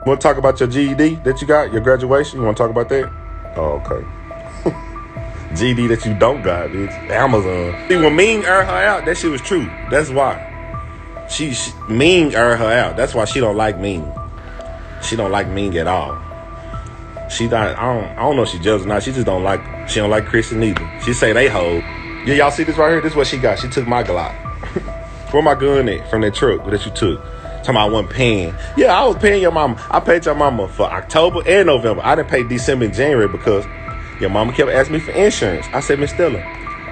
Want to talk about your GED that you got, your graduation? You want to talk about that? Oh, okay. GED that you don't got, bitch. Amazon. See, when Ming aired her out, that shit was true. That's why. Ming aired her out. That's why she don't like Ming. She don't like Ming at all. She not. I don't know if she jealous or not. She just don't like. She don't like Christian either. She say they hold. Yeah, y'all see this right here? This is what she got. She took my Glock. Where my gun at from that truck that you took? Talking about I wasn't paying. Yeah, I was paying your mama. I paid your mama for October and November. I didn't pay December and January because your mama kept asking me for insurance. I said, Miss Stella,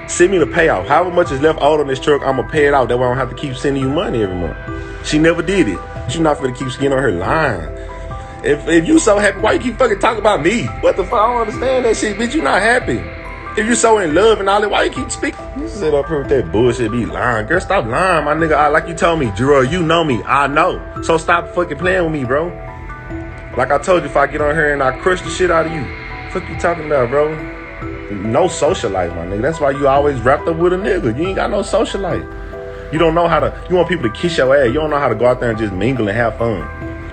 send me the payout. However much is left owed on this truck, I'm going to pay it out. That way I don't have to keep sending you money every month. She never did it. She not going to keep skinning on her line. If you so happy, why you keep fucking talking about me? What the fuck? I don't understand that shit, bitch. You not happy. If you so in love and all that, why you keep speaking? You sit up here with that bullshit, be lying. Girl, stop lying, my nigga. Like you told me, Gerard, you know me. I know. So stop fucking playing with me, bro. Like I told you, if I get on here and I crush the shit out of you, fuck you talking about, bro? No social life, my nigga. That's why you always wrapped up with a nigga. You ain't got no social life. You don't know how to, you want people to kiss your ass. You don't know how to go out there and just mingle and have fun.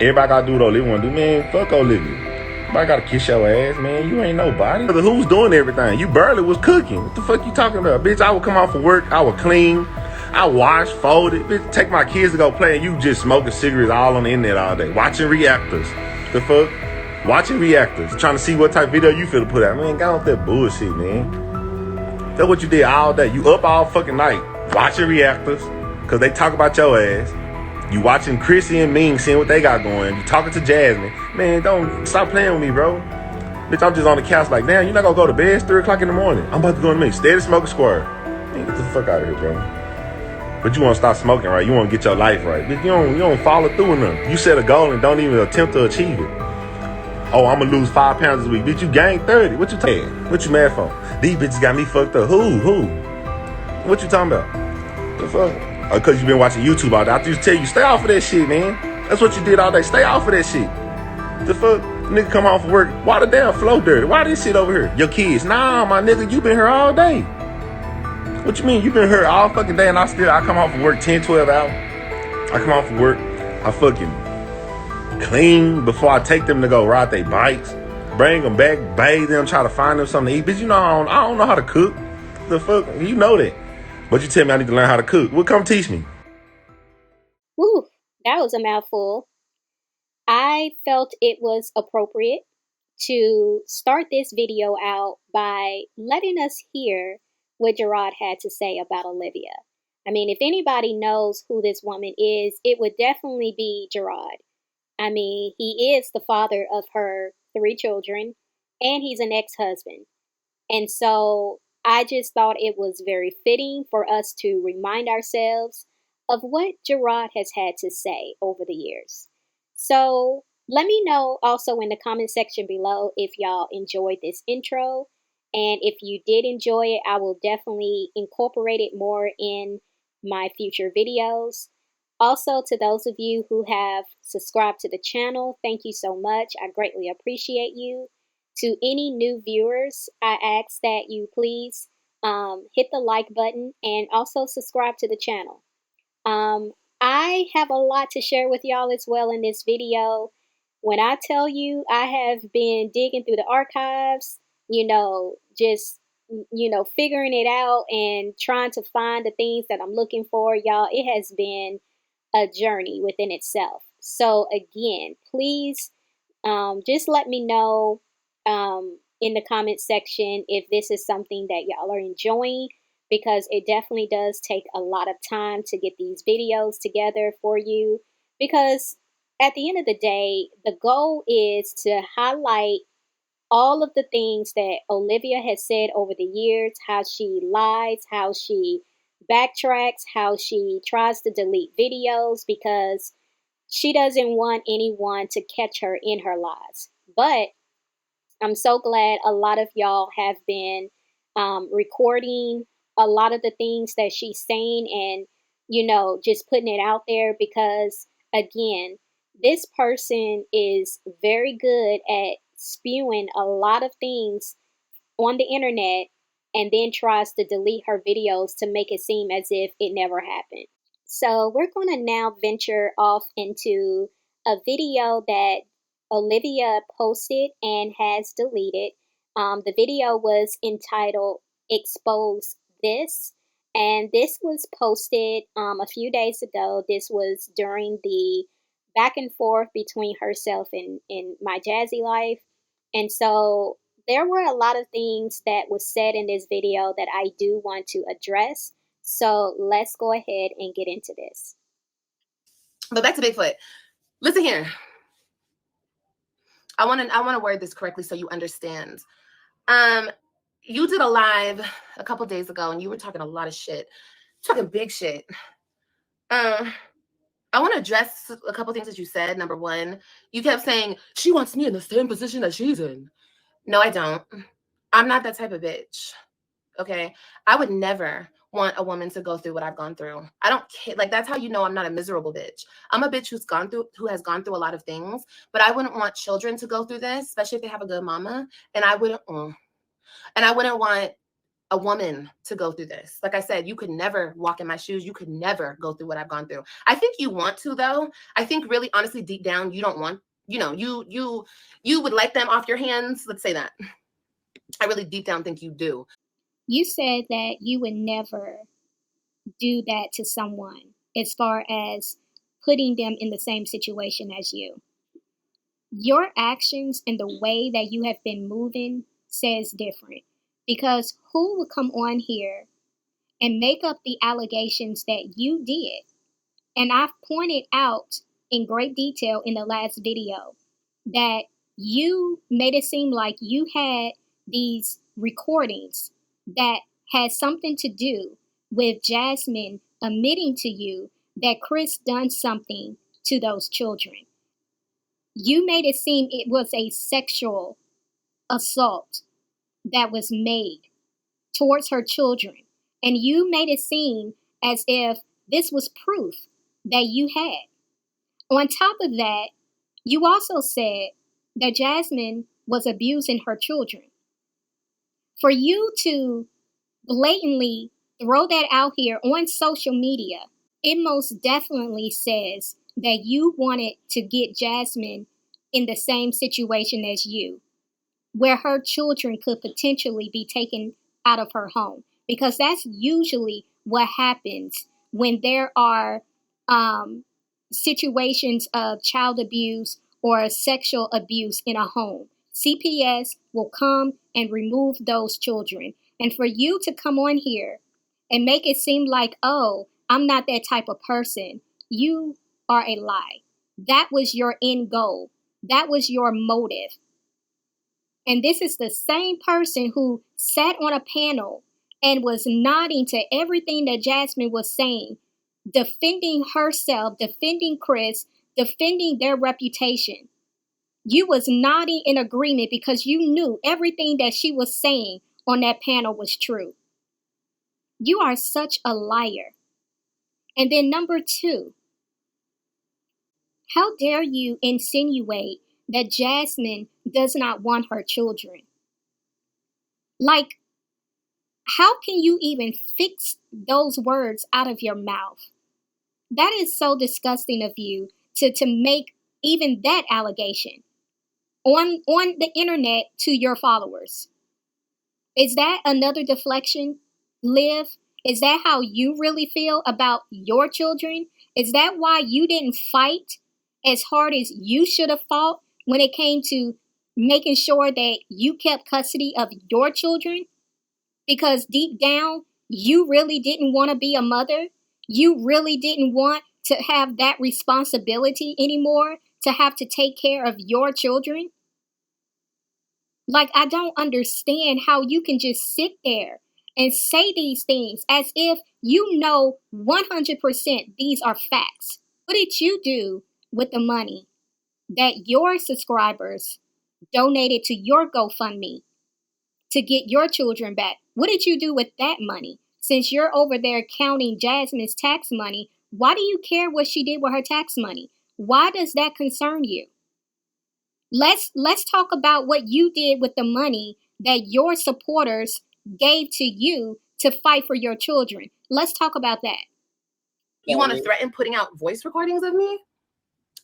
Everybody gotta do what Olivia wanna do. Man, fuck Olivia. Everybody gotta kiss your ass, man. You ain't nobody. Who's doing everything? You barely was cooking. What the fuck you talking about? Bitch, I would come off from work. I would clean. I wash, fold it. Bitch, take my kids to go play and you just smoking cigarettes all on the internet all day. Watching reactors. The fuck? Watching reactors. Trying to see what type of video you feel to put out. Man, get off that bullshit, man. That's what you did all day. You up all fucking night. Watching reactors. Cause they talk about your ass. You watching Chrissy and Ming, seeing what they got going. You talking to Jasmine. Man, don't stop playing with me, bro. Bitch, I'm just on the couch like, damn, you're not gonna go to bed? It's 3 o'clock in the morning. I'm about to go to me. Steady smoking square. Man, get the fuck out of here, bro. But you wanna stop smoking, right? You wanna get your life right. Bitch, you don't follow through enough. You set a goal and don't even attempt to achieve it. Oh, I'm gonna lose 5 pounds this week. Bitch, you gained 30. What you mad? What you mad for? These bitches got me fucked up. Who? What you talking about? The fuck? Because you been watching YouTube all day. I used to tell you, stay off of that shit, man. That's what you did all day. Stay off of that shit. The fuck? Nigga come home from work. Why the damn flow dirty? Why this shit over here? Your kids. Nah, my nigga, you been here all day. What you mean? You been here all fucking day and I come home from work 10, 12 hours. I come home from work. I fucking clean before I take them to go ride their bikes. Bring them back, bathe them, try to find them something to eat. Bitch, you know I don't know how to cook. The fuck? You know that. But you tell me I need to learn how to cook. Well, come teach me. Woo, that was a mouthful. I felt it was appropriate to start this video out by letting us hear what Gerard had to say about Olivia. I mean, if anybody knows who this woman is, it would definitely be Gerard. I mean, he is the father of her 3 children, and he's an ex-husband. And so I just thought it was very fitting for us to remind ourselves of what Gerard has had to say over the years. So let me know also in the comment section below if y'all enjoyed this intro. And if you did enjoy it, I will definitely incorporate it more in my future videos. Also, to those of you who have subscribed to the channel, thank you so much. I greatly appreciate you. To any new viewers, I ask that you please hit the like button and also subscribe to the channel. I have a lot to share with y'all as well in this video. When I tell you I have been digging through the archives, just figuring it out and trying to find the things that I'm looking for, y'all, it has been a journey within itself. So again, please just let me know in the comment section if this is something that y'all are enjoying, because it definitely does take a lot of time to get these videos together for you, because at the end of the day, the goal is to highlight all of the things that Olivia has said over the years, how she lies, how she backtracks, how she tries to delete videos because she doesn't want anyone to catch her in her lies. But I'm so glad a lot of y'all have been recording a lot of the things that she's saying and, just putting it out there, because again, this person is very good at spewing a lot of things on the internet and then tries to delete her videos to make it seem as if it never happened. So we're going to now venture off into a video that Olivia posted and has deleted. The video was entitled Expose This, and this was posted a few days ago. This was during the back and forth between herself and My Jazzy Life. And so there were a lot of things that was said in this video that I do want to address. So let's go ahead and get into this. But back to Bigfoot. Listen here. I want to word this correctly so you understand. You did a live a couple days ago and you were talking a lot of shit. Talking big shit. I want to address a couple things that you said. Number one, you kept saying, she wants me in the same position that she's in. No, I don't. I'm not that type of bitch. Okay? I would never want a woman to go through what I've gone through. I don't care. Like, that's how you know I'm not a miserable bitch. I'm a bitch who has gone through a lot of things, but I wouldn't want children to go through this, especially if they have a good mama. And I wouldn't want a woman to go through this. Like I said, you could never walk in my shoes. You could never go through what I've gone through. I think you want to, though. I think really, honestly, deep down, you don't want, you would like them off your hands. Let's say that. I really deep down think you do. You said that you would never do that to someone as far as putting them in the same situation as you. Your actions and the way that you have been moving says different. Because who would come on here and make up the allegations that you did? And I've pointed out in great detail in the last video that you made it seem like you had these recordings that had something to do with Jasmine admitting to you that Chris done something to those children. You made it seem it was a sexual assault that was made towards her children. And you made it seem as if this was proof that you had. On top of that, you also said that Jasmine was abusing her children. For you to blatantly throw that out here on social media, it most definitely says that you wanted to get Jasmine in the same situation as you, where her children could potentially be taken out of her home. Because that's usually what happens when there are situations of child abuse or sexual abuse in a home. CPS will come and remove those children. And for you to come on here and make it seem like, oh, I'm not that type of person, you are a lie. That was your end goal. That was your motive. And this is the same person who sat on a panel and was nodding to everything that Jasmine was saying, defending herself, defending Chris, defending their reputation. You was nodding in agreement because you knew everything that she was saying on that panel was true. You are such a liar. And then number two, how dare you insinuate that Jasmine does not want her children? Like, how can you even fix those words out of your mouth? That is so disgusting of you to make even that allegation on the internet to your followers. Is that another deflection, Liv? Is that how you really feel about your children? Is that why you didn't fight as hard as you should have fought when it came to making sure that you kept custody of your children? Because deep down, you really didn't want to be a mother. You really didn't want to have that responsibility anymore, to have to take care of your children. Like, I don't understand how you can just sit there and say these things as if you know 100% these are facts. What did you do with the money that your subscribers donated to your GoFundMe to get your children back? What did you do with that money? Since you're over there counting Jasmine's tax money, why do you care what she did with her tax money? Why does that concern you? Let's talk about what you did with the money that your supporters gave to you to fight for your children. Let's talk about that. You want to threaten putting out voice recordings of me?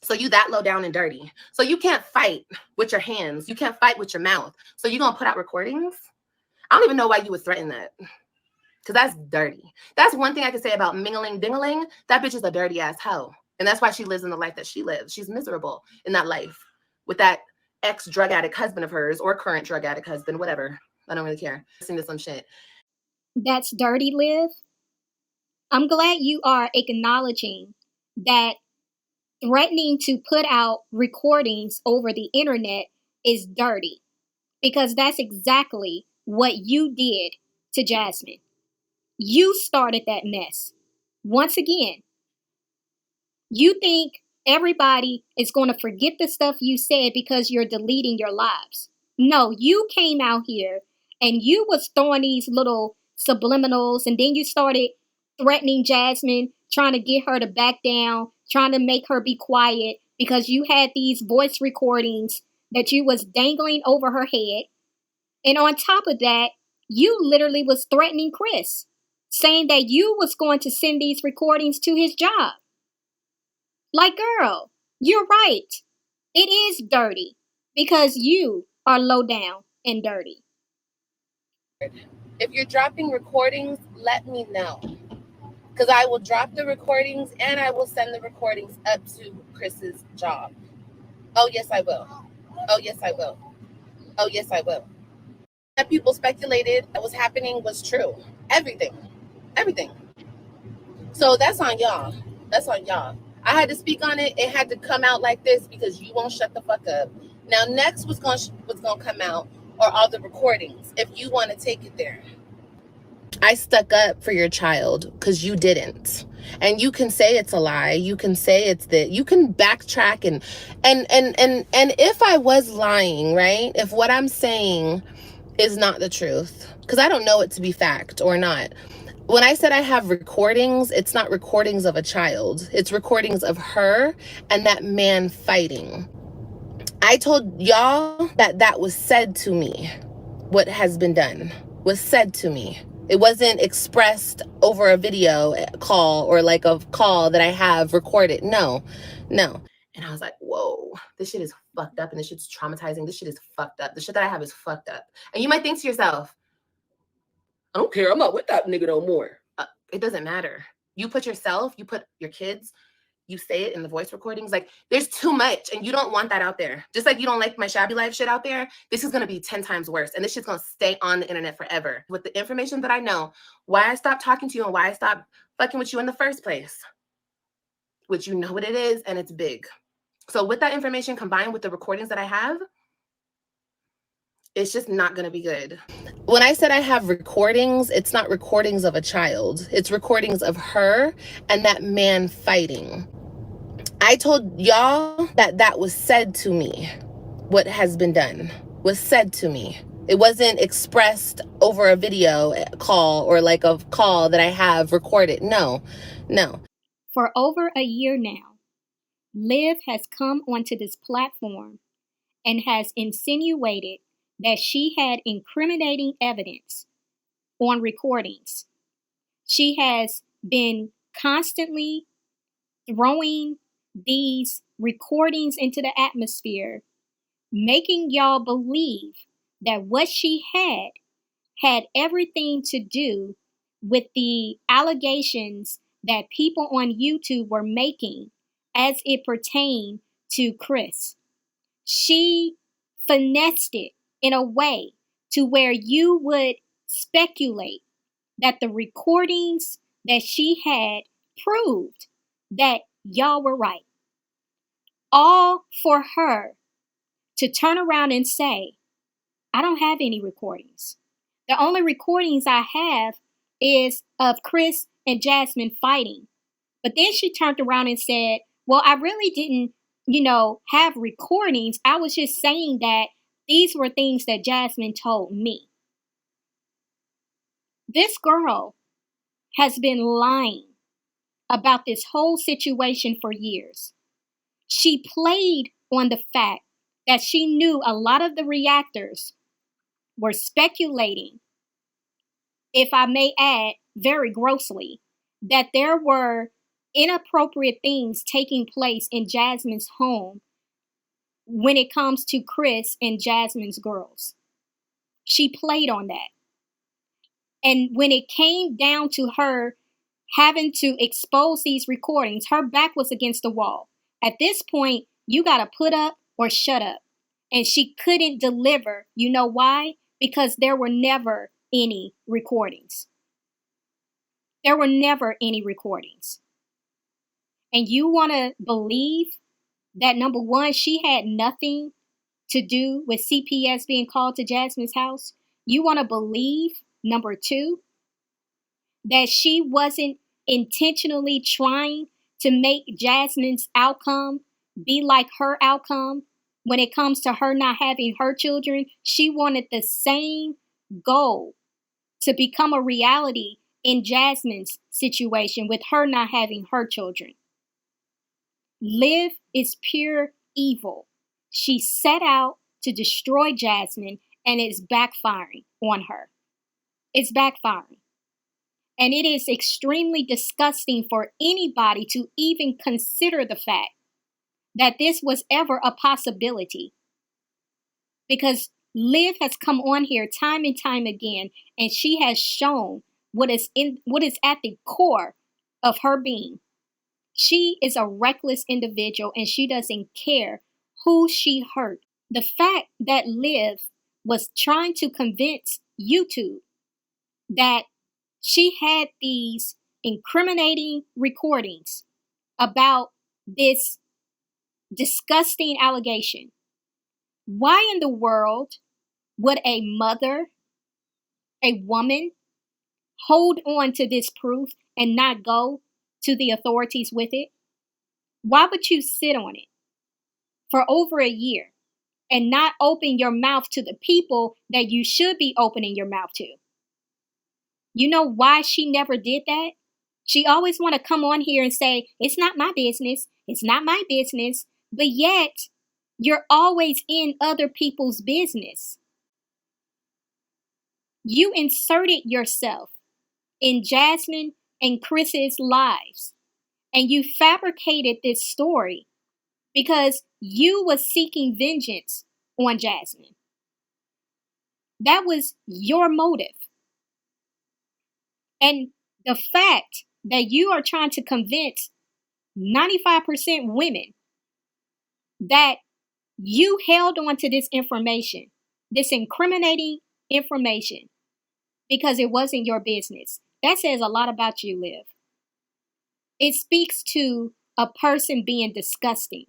So you that low down and dirty. So you can't fight with your hands. You can't fight with your mouth. So you gonna put out recordings? I don't even know why you would threaten that. Because that's dirty. That's one thing I can say about mingling dingling. That bitch is a dirty ass hoe. And that's why she lives in the life that she lives. She's miserable in that life with that ex-drug addict husband of hers or current drug addict husband, whatever. I don't really care. Listen to some shit. That's dirty, Liv. I'm glad you are acknowledging that threatening to put out recordings over the internet is dirty, because that's exactly what you did to Jasmine. You started that mess. Once again, you think everybody is going to forget the stuff you said because you're deleting your lives. No, you came out here and you was throwing these little subliminals, and then you started threatening Jasmine, trying to get her to back down, trying to make her be quiet because you had these voice recordings that you was dangling over her head. And on top of that, you literally was threatening Chris, saying that you was going to send these recordings to his job. Like, girl, you're right. It is dirty because you are low down and dirty. If you're dropping recordings, let me know. Because I will drop the recordings and I will send the recordings up to Chris's job. Oh, yes, I will. Oh, yes, I will. Oh, yes, I will. That people speculated that was happening was true. Everything. Everything. So that's on y'all. That's on y'all. I had to speak on it. It had to come out like this because you won't shut the fuck up. Now, next what's gonna come out are all the recordings. If you want to take it there. I stuck up for your child because you didn't. And you can say it's a lie. You can say it's that. You can backtrack and if I was lying, right? If what I'm saying is not the truth, because I don't know it to be fact or not. When I said I have recordings, it's not recordings of a child. It's recordings of her and that man fighting. I told y'all that that was said to me. What has been done was said to me. It wasn't expressed over a video call or like a call that I have recorded. No. And I was like, whoa, this shit is fucked up and this shit's traumatizing. This shit is fucked up. The shit that I have is fucked up. And you might think to yourself, I don't care. I'm not with that nigga no more. It doesn't matter. You put yourself, you put your kids, you say it in the voice recordings. Like, there's too much and you don't want that out there. Just like you don't like my shabby life shit out there, this is going to be 10 times worse. And this shit's going to stay on the internet forever. With the information that I know, why I stopped talking to you and why I stopped fucking with you in the first place, which you know what it is and it's big. So with that information combined with the recordings that I have, it's just not going to be good. When I said I have recordings, it's not recordings of a child. It's recordings of her and that man fighting. I told y'all that that was said to me. What has been done was said to me. It wasn't expressed over a video call or like a call that I have recorded. No. For over a year now, Liv has come onto this platform and has insinuated that she had incriminating evidence on recordings. She has been constantly throwing these recordings into the atmosphere, making y'all believe that what she had everything to do with the allegations that people on YouTube were making as it pertained to Chris. She finessed it in a way to where you would speculate that the recordings that she had proved that y'all were right. All for her to turn around and say, I don't have any recordings. The only recordings I have is of Chris and Jasmine fighting. But then she turned around and said, well, I really didn't, have recordings. I was just saying that these were things that Jasmine told me. This girl has been lying about this whole situation for years. She played on the fact that she knew a lot of the reactors were speculating, if I may add very grossly, that there were inappropriate things taking place in Jasmine's home when it comes to Chris and Jasmine's girls. She played on that. And when it came down to her having to expose these recordings, her back was against the wall. At this point, you got to put up or shut up. And she couldn't deliver. You know why? Because there were never any recordings. There were never any recordings. And you want to believe that, number one, she had nothing to do with CPS being called to Jasmine's house? You want to believe, number two, that she wasn't intentionally trying to make Jasmine's outcome be like her outcome when it comes to her not having her children? She wanted the same goal to become a reality in Jasmine's situation with her not having her children. Liv is pure evil. She set out to destroy Jasmine, and it's backfiring on her. It's backfiring. And it is extremely disgusting for anybody to even consider the fact that this was ever a possibility. Because Liv has come on here time and time again, and she has shown what is at the core of her being. She is a reckless individual, and she doesn't care who she hurt. The fact that Liv was trying to convince YouTube that she had these incriminating recordings about this disgusting allegation. Why in the world would a mother, a woman, hold on to this proof and not go to the authorities with it? Why would you sit on it for over a year and not open your mouth to the people that you should be opening your mouth to? You know why she never did that? She always want to come on here and say, it's not my business. It's not my business. But yet, you're always in other people's business. You inserted yourself in Jasmine and Chris's lives. And you fabricated this story because you was seeking vengeance on Jasmine. That was your motive. And the fact that you are trying to convince 95% women that you held on to this information, this incriminating information, because it wasn't your business, that says a lot about you, Liv. It speaks to a person being disgusting.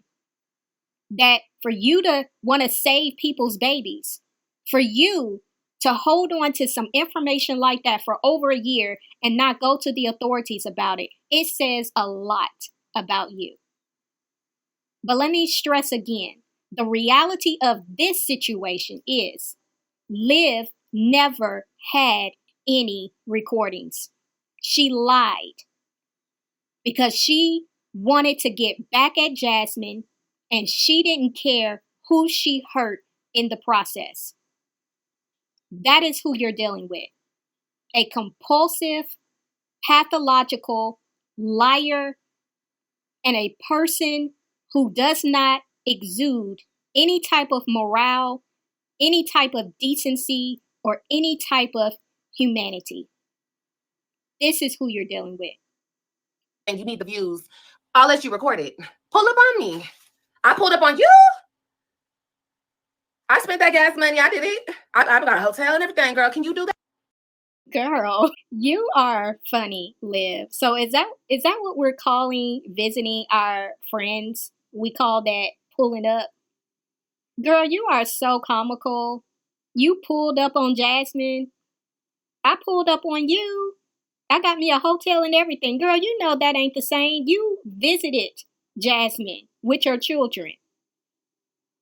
That for you to want to save people's babies, for you to hold on to some information like that for over a year and not go to the authorities about it, it says a lot about you. But let me stress again, the reality of this situation is Liv never had any recordings. She lied because she wanted to get back at Jasmine, and she didn't care who she hurt in the process. That is who you're dealing with. A compulsive, pathological liar, and a person who does not exude any type of morale, any type of decency, or any type of humanity. This is who you're dealing with. And you need the views. I'll let you record it. Pull up on me. I pulled up on you. I spent that gas money. I did it. I got a hotel and everything, girl. Can you do that? Girl, you are funny, Liv. So is that what we're calling visiting our friends? We call that pulling up. Girl, you are so comical. You pulled up on Jasmine. I pulled up on you. I got me a hotel and everything. Girl, you know that ain't the same. You visited Jasmine with your children.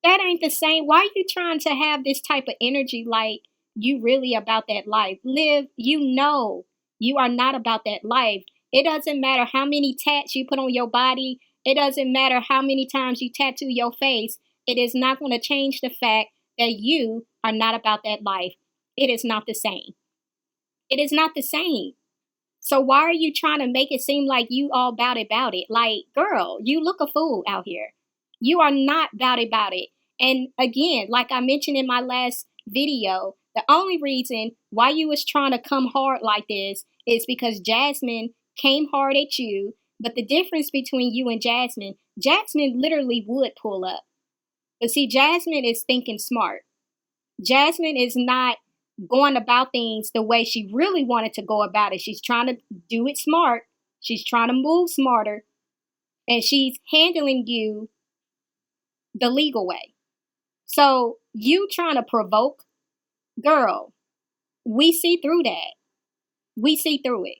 That ain't the same. Why are you trying to have this type of energy like you really about that life? Liv, you know you are not about that life. It doesn't matter how many tats you put on your body. It doesn't matter how many times you tattoo your face. It is not going to change the fact that you are not about that life. It is not the same. It is not the same. So why are you trying to make it seem like you all about it? Like, girl, you look a fool out here. You are not about it. And again, like I mentioned in my last video, the only reason why you was trying to come hard like this is because Jasmine came hard at you. But the difference between you and Jasmine literally would pull up. But see, Jasmine is thinking smart. Jasmine is not going about things the way she really wanted to go about it. She's trying to do it smart. She's trying to move smarter. And she's handling you the legal way. So you trying to provoke, girl, we see through that. We see through it.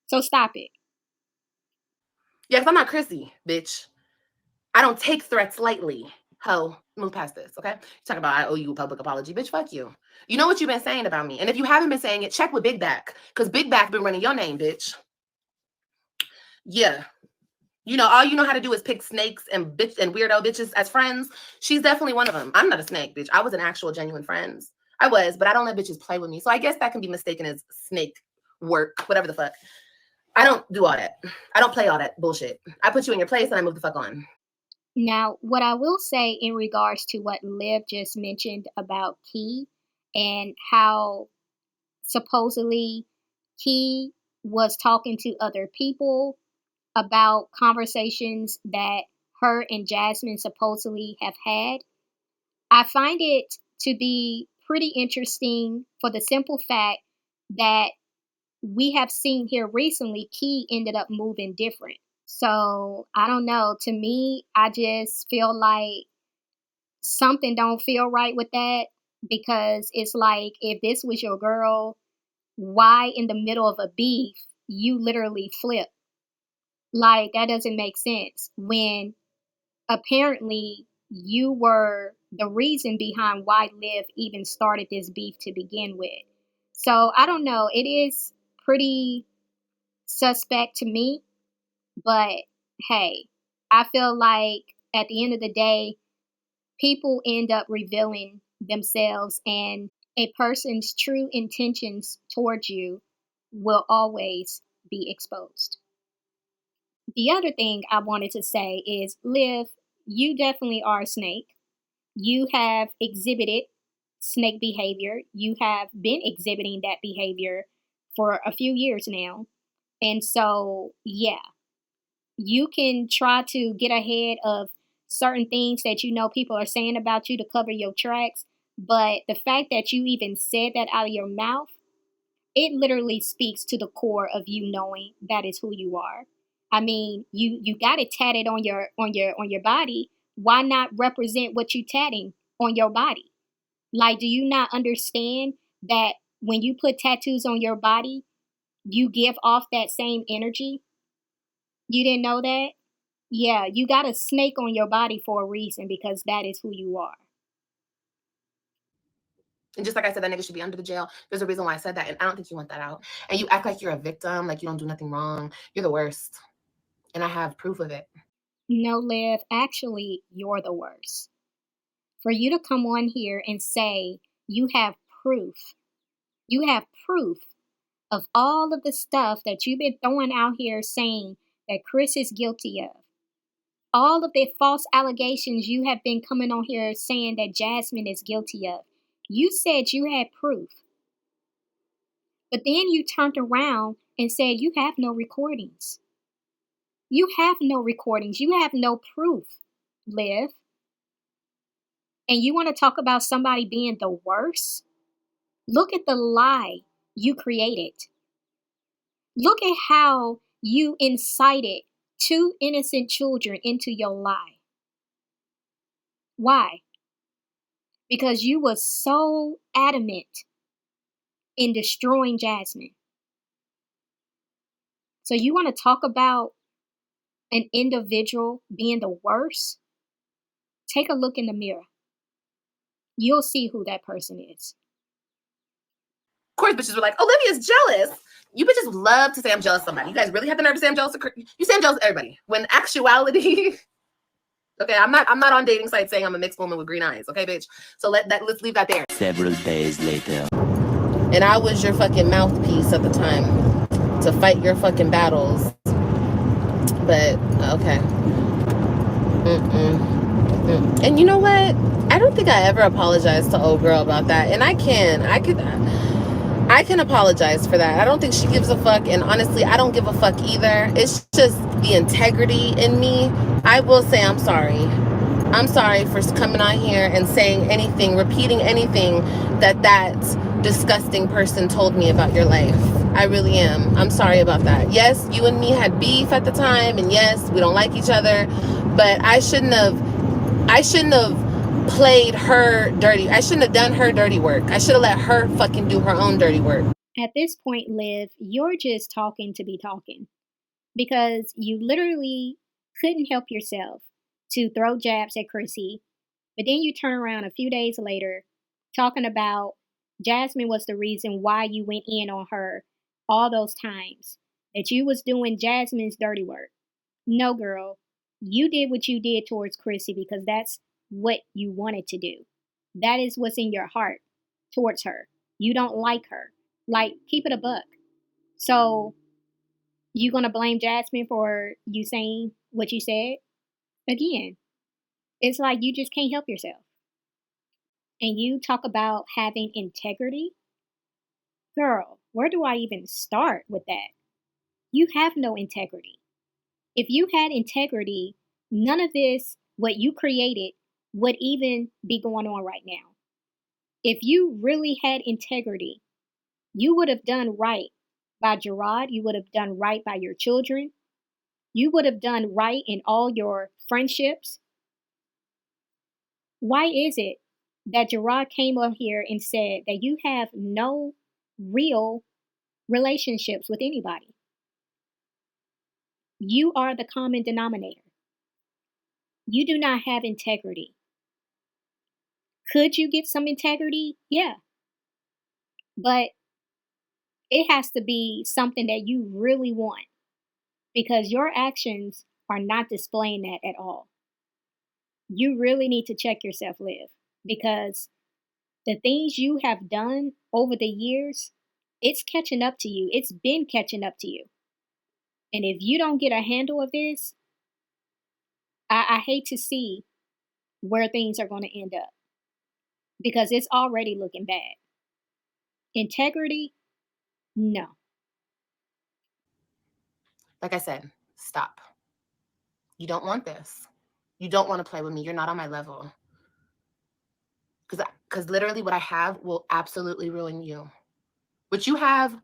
So stop it. Yeah, because I'm not Chrissy, bitch. I don't take threats lightly. Ho, move past this, okay? You talk about I owe you a public apology. Bitch, fuck you. You know what you've been saying about me. And if you haven't been saying it, check with Big Back. Because Big Back been running your name, bitch. Yeah. You know, all you know how to do is pick snakes and weirdo bitches as friends. She's definitely one of them. I'm not a snake, bitch. I was an actual genuine friend. I was, but I don't let bitches play with me. So I guess that can be mistaken as snake work, whatever the fuck. I don't do all that. I don't play all that bullshit. I put you in your place and I move the fuck on. Now, what I will say in regards to what Liv just mentioned about Key and how supposedly Key was talking to other people about conversations that her and Jasmine supposedly have had, I find it to be pretty interesting for the simple fact that we have seen here recently, Key ended up moving different. So I don't know. To me, I just feel like something don't feel right with that, because it's like, if this was your girl, why in the middle of a beef you literally flip? Like, that doesn't make sense when apparently you were the reason behind why Liv even started this beef to begin with. So I don't know. It is pretty suspect to me. But hey, I feel like at the end of the day, people end up revealing themselves, and a person's true intentions towards you will always be exposed. The other thing I wanted to say is, Liv, you definitely are a snake. You have exhibited snake behavior. You have been exhibiting that behavior for a few years now. And so, yeah, you can try to get ahead of certain things that you know people are saying about you to cover your tracks. But the fact that you even said that out of your mouth, it literally speaks to the core of you knowing that is who you are. I mean, you got it tatted on your body. Why not represent what you tatting on your body? Like, do you not understand that when you put tattoos on your body, you give off that same energy? You didn't know that? Yeah, you got a snake on your body for a reason, because that is who you are. And just like I said, that nigga should be under the jail. There's a reason why I said that, and I don't think you want that out. And you act like you're a victim, like you don't do nothing wrong. You're the worst. And I have proof of it. No, Liv, actually, you're the worst. For you to come on here and say you have proof of all of the stuff that you've been throwing out here saying that Chris is guilty of. All of the false allegations you have been coming on here saying that Jasmine is guilty of. You said you had proof. But then you turned around and said you have no recordings. You have no recordings. You have no proof, Liv. And you want to talk about somebody being the worst? Look at the lie you created. Look at how you incited 2 innocent children into your lie. Why? Because you were so adamant in destroying Jasmine. So you want to talk about an individual being the worst? Take a look in the mirror. You'll see who that person is. Of course, bitches were like, Olivia's jealous. You bitches love to say I'm jealous of somebody. You guys really have the nerve to say I'm jealous of you say I'm jealous of everybody. When actuality, okay, I'm not on dating sites saying I'm a mixed woman with green eyes, okay, bitch? So let's leave that there. Several days later. And I was your fucking mouthpiece at the time. to fight your fucking battles. But okay. And you know what? I don't think I ever apologized to old girl about that. And I can apologize for that. I don't think she gives a fuck. And honestly, I don't give a fuck either. It's just the integrity in me. I will say I'm sorry. I'm sorry for coming on here and saying anything, repeating anything that disgusting person told me about your life. I really am. I'm sorry about that. Yes, you and me had beef at the time, and yes, we don't like each other, but I shouldn't have played her dirty. I shouldn't have done her dirty work. I should have let her fucking do her own dirty work. At this point, Liv, you're just talking to be talking, because you literally couldn't help yourself to throw jabs at Chrissy, but then you turn around a few days later talking about Jasmine was the reason why you went in on her all those times, that you was doing Jasmine's dirty work. No, girl, you did what you did towards Chrissy because that's what you wanted to do. That is what's in your heart towards her. You don't like her. Like, keep it a buck. So, you gonna blame Jasmine for you saying what you said? Again, it's like you just can't help yourself. And you talk about having integrity? Girl, where do I even start with that? You have no integrity. If you had integrity, none of this, what you created, would even be going on right now. If you really had integrity, you would have done right by Gerard. You would have done right by your children. You would have done right in all your friendships. Why is it that Gerard came up here and said that you have no real relationships with anybody? You are the common denominator. You do not have integrity. Could you get some integrity? Yeah. But it has to be something that you really want, because your actions are not displaying that at all. You really need to check yourself, Liv, because the things you have done over the years, it's catching up to you. It's been catching up to you. And if you don't get a handle of this, I hate to see where things are going to end up, because it's already looking bad. Integrity? No. Like I said, stop. You don't want this. You don't want to play with me. You're not on my level. Because literally what I have will absolutely ruin you. What you have,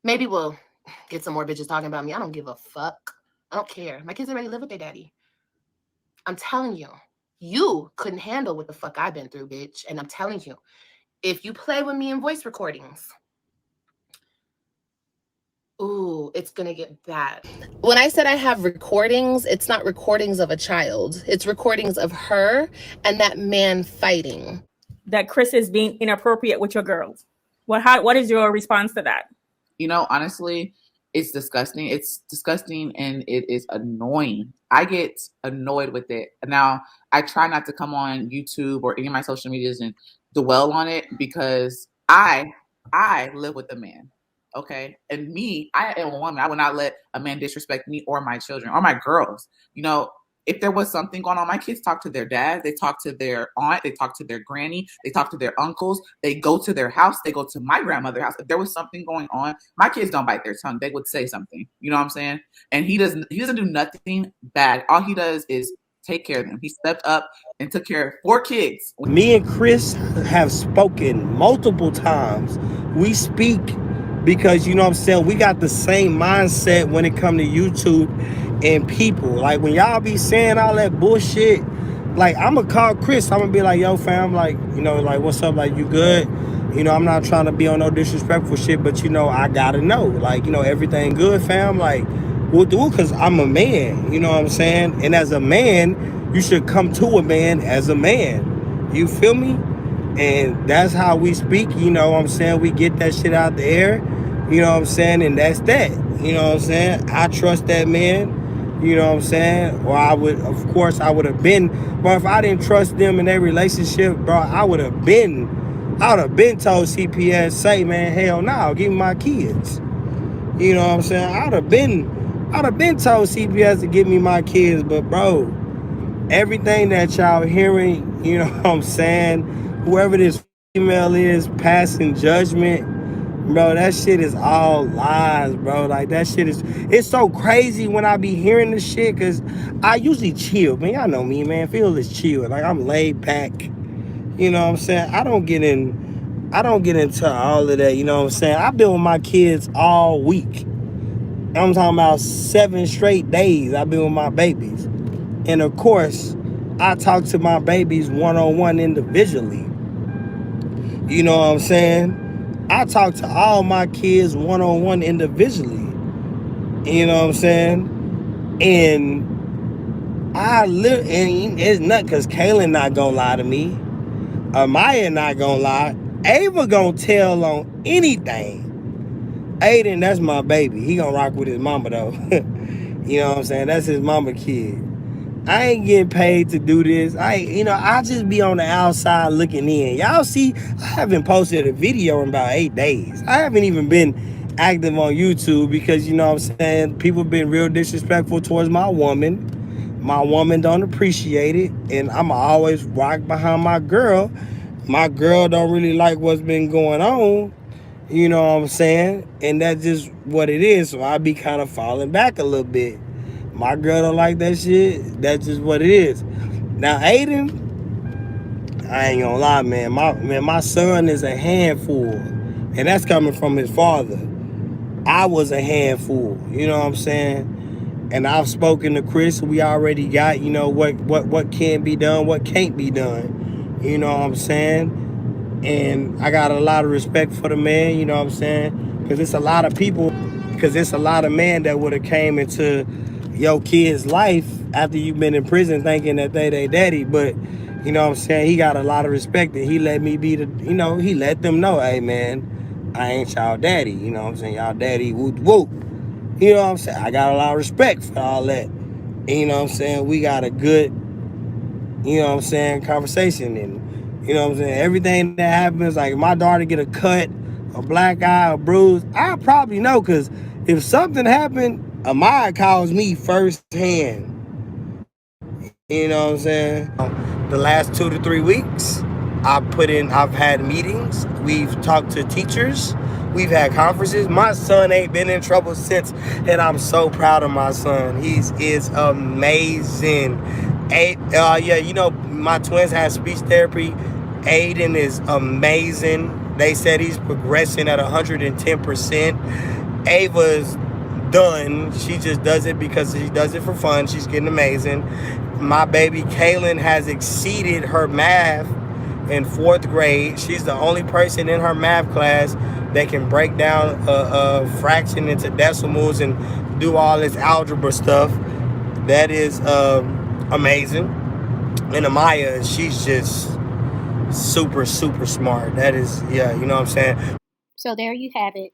maybe we'll get some more bitches talking about me. I don't give a fuck. I don't care. My kids already live with their daddy. I'm telling you, you couldn't handle what the fuck I've been through, bitch. And I'm telling you, if you play with me in voice recordings, ooh, it's gonna get bad. When I said I have recordings, it's not recordings of a child. It's recordings of her and that man fighting. That Chris is being inappropriate with your girls. What is your response to that? You know, honestly, it's disgusting. It's disgusting and it is annoying. I get annoyed with it. Now, I try not to come on YouTube or any of my social medias and dwell on it, because I live with a man. Okay. And me, I am a woman. I would not let a man disrespect me or my children or my girls. You know, if there was something going on, my kids talk to their dad, they talk to their aunt, they talk to their granny, they talk to their uncles, they go to their house, they go to my grandmother's house. If there was something going on, my kids don't bite their tongue. They would say something. You know what I'm saying? And he doesn't do nothing bad. All he does is take care of them. He stepped up and took care of 4 kids. Me and Chris have spoken multiple times. We speak because, you know what I'm saying, we got the same mindset when it comes to YouTube and people. Like, when y'all be saying all that bullshit, like, I'm going to call Chris. I'm going to be like, yo, fam, like, you know, like, what's up? Like, you good? You know, I'm not trying to be on no disrespectful shit, but, you know, I got to know. Like, you know, everything good, fam? Like, we'll do it because I'm a man. You know what I'm saying? And as a man, you should come to a man as a man. You feel me? And that's how we speak, you know what I'm saying? We get that shit out the air, you know what I'm saying? And that's that, you know what I'm saying? I trust that man, you know what I'm saying? Or I would have been, bro, if I didn't trust them in their relationship, bro, I would have been told CPS, say, man, hell no, give me my kids. You know what I'm saying? I'd have been told CPS to give me my kids, but bro, everything that y'all hearing, you know what I'm saying? Whoever this female is passing judgment, bro, that shit is all lies, bro. Like, that shit is, it's so crazy when I be hearing this shit, because I usually chill. Man, y'all know me, man. Phil is chill. Like, I'm laid back. You know what I'm saying? I don't get into all of that, you know what I'm saying? I've been with my kids all week. I'm talking about 7 straight days I've been with my babies. And of course, I talk to my babies one-on-one individually. You know what I'm saying? I talk to all my kids one-on-one individually. You know what I'm saying? And and it's not because Kaylin not gonna lie to me. Amaya not gonna lie. Ava gonna tell on anything. Aiden, that's my baby. He gonna rock with his mama though. You know what I'm saying? That's his mama kid. I ain't getting paid to do this. I just be on the outside looking in. Y'all see, I haven't posted a video in about 8 days. I haven't even been active on YouTube because, you know what I'm saying, people been real disrespectful towards my woman. My woman don't appreciate it, and I'ma always rock behind my girl. My girl don't really like what's been going on. You know what I'm saying? And that's just what it is. So I be kind of falling back a little bit. My girl don't like that shit. That's just what it is. Now, Aiden, I ain't gonna lie, man. My son is a handful. And that's coming from his father. I was a handful. You know what I'm saying? And I've spoken to Chris. We already got, you know, what can be done, what can't be done. You know what I'm saying? And I got a lot of respect for the man, you know what I'm saying? Because it's a lot of men that would have came into your kid's life after you've been in prison thinking that they daddy. But, you know what I'm saying? He got a lot of respect, and he let me be he let them know, hey, man, I ain't y'all daddy. You know what I'm saying? Y'all daddy, whoop, whoop. You know what I'm saying? I got a lot of respect for all that. And, you know what I'm saying? We got a good, you know what I'm saying, conversation. And, you know what I'm saying, everything that happens, like if my daughter get a cut, a black eye, a bruise, I probably know, because if something happened, Amaya calls me firsthand. You know what I'm saying? The last 2 to 3 weeks, I've had meetings. We've talked to teachers. We've had conferences. My son ain't been in trouble since, and I'm so proud of my son. He is amazing. Yeah, you know, my twins had speech therapy. Aiden is amazing. They said he's progressing at 110%. Ava's done. She just does it because she does it for fun. She's getting amazing. My baby Kaylin has exceeded her math in 4th grade. She's the only person in her math class that can break down a fraction into decimals and do all this algebra stuff. That is amazing. And Amaya, she's just super, super smart. That is, yeah, you know what I'm saying? So there you have it.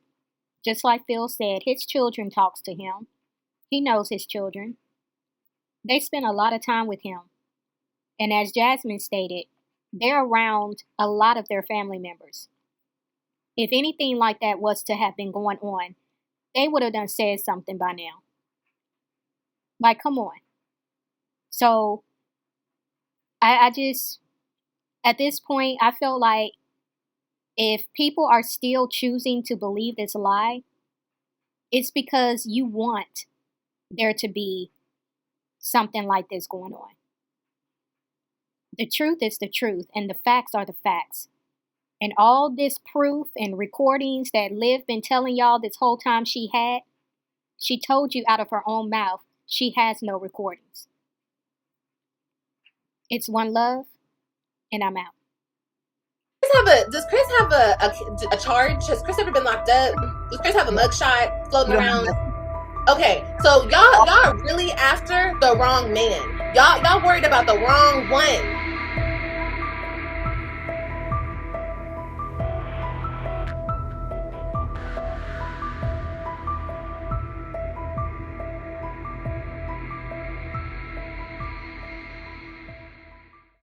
Just like Phil said, his children talks to him. He knows his children. They spend a lot of time with him. And as Jasmine stated, they're around a lot of their family members. If anything like that was to have been going on, they would have done said something by now. Like, come on. So, I just, at this point, I feel like if people are still choosing to believe this lie, it's because you want there to be something like this going on. The truth is the truth, and the facts are the facts. And all this proof and recordings that Liv been telling y'all this whole time she told you out of her own mouth she has no recordings. It's OneLove, and I'm out. Does Chris have a charge? Has Chris ever been locked up? Does Chris have a mugshot floating around? Okay, so y'all are really after the wrong man. Y'all worried about the wrong one.